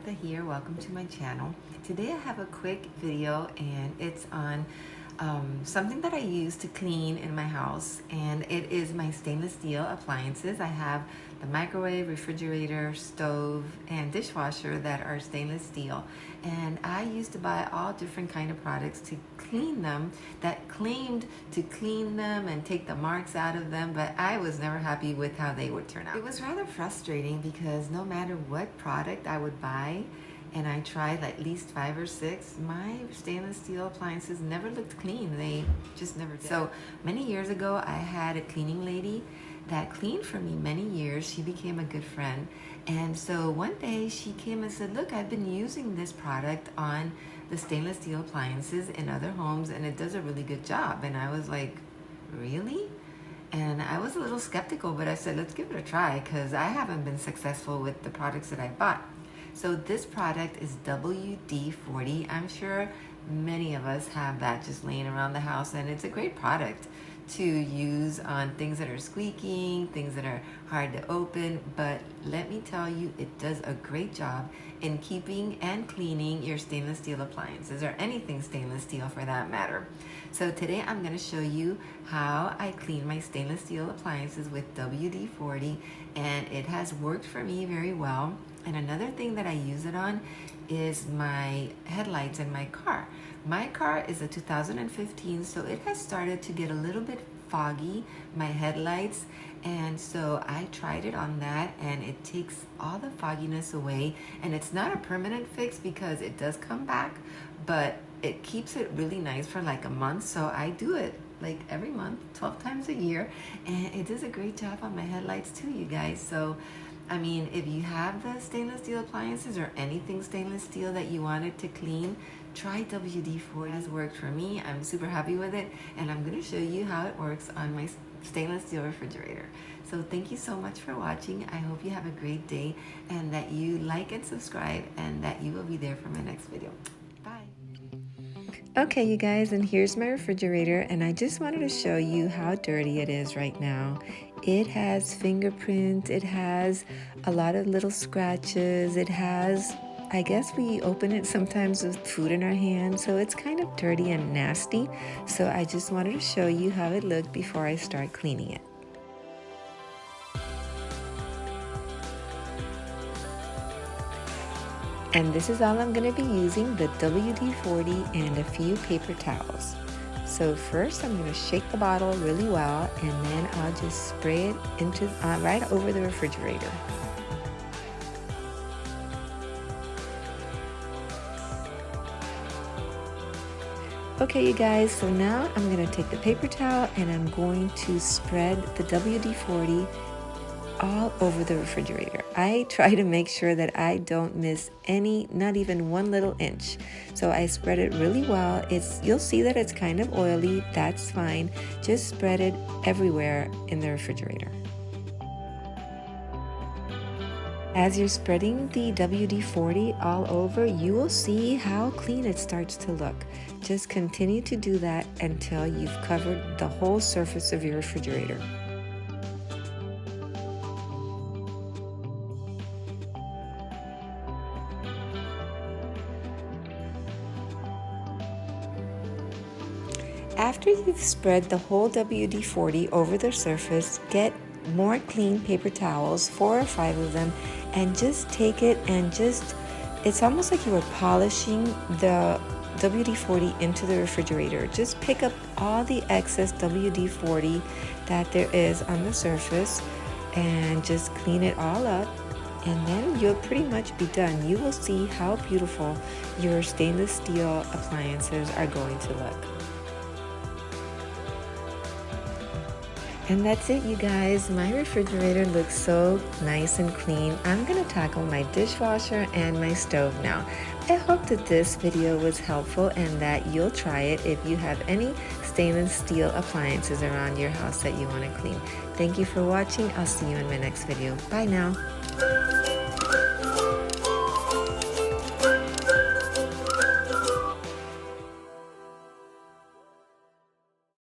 Samantha here. Welcome to my channel. Today I have a quick video and it's on something that I use to clean in my house, and it is my stainless steel appliances. I have the microwave, refrigerator, stove, and dishwasher that are stainless steel, and I used to buy all different kind of products to clean them that claimed to clean them and take the marks out of them, but I was never happy with how they would turn out. It was rather frustrating because no matter what product I would buy, and I tried at least 5 or 6, my stainless steel appliances never looked clean. They just never did. So many years ago, I had a cleaning lady that cleaned for me many years. She became a good friend. And so one day she came and said, look, I've been using this product on the stainless steel appliances in other homes and it does a really good job. And I was like, really? And I was a little skeptical, but I said, let's give it a try because I haven't been successful with the products that I bought. So this product is WD-40. I'm sure many of us have that just laying around the house, and it's a great product to use on things that are squeaking, things that are hard to open, but let me tell you, it does a great job in keeping and cleaning your stainless steel appliances, or anything stainless steel for that matter. So today I'm going to show you how I clean my stainless steel appliances with WD-40, and it has worked for me very well. And another thing that I use it on is my headlights in my car. My car is a 2015, so it has started to get a little bit foggy, my headlights, and so I tried it on that, and it takes all the fogginess away. And it's not a permanent fix because it does come back, but it keeps it really nice for like a month. So I do it like every month, 12 times a year, and it does a great job on my headlights too, you guys. So I mean, if you have the stainless steel appliances or anything stainless steel that you wanted to clean, try WD-40. It has worked for me. I'm super happy with it, and I'm going to show you how it works on my stainless steel refrigerator. So thank you so much for watching. I hope you have a great day and that you like and subscribe and that you will be there for my next video. Bye. Okay, you guys, and here's my refrigerator, and I just wanted to show you how dirty it is right now. It has fingerprints, it has a lot of little scratches, it has, I guess we open it sometimes with food in our hands, so it's kind of dirty and nasty. So I just wanted to show you how it looked before I start cleaning it. And this is all I'm going to be using, the WD-40 and a few paper towels. So first I'm going to shake the bottle really well, and then I'll just spray it into right over the refrigerator. Okay, you guys, so now I'm going to take the paper towel and I'm going to spread the WD-40 all over the refrigerator. I try to make sure that I don't miss any, not even one little inch. So I spread it really well. You'll see that it's kind of oily. That's fine. Just spread it everywhere in the refrigerator. As you're spreading the WD-40 all over, you will see how clean it starts to look. Just continue to do that until you've covered the whole surface of your refrigerator. After you've spread the whole WD-40 over the surface, get more clean paper towels, 4 or 5 of them, and just take it and it's almost like you were polishing the WD-40 into the refrigerator. Just pick up all the excess WD-40 that there is on the surface and just clean it all up, and then you'll pretty much be done. You will see how beautiful your stainless steel appliances are going to look. And that's it, you guys. My refrigerator looks so nice and clean. I'm going to tackle my dishwasher and my stove now. I hope that this video was helpful and that you'll try it if you have any stainless steel appliances around your house that you want to clean. Thank you for watching. I'll see you in my next video. Bye now.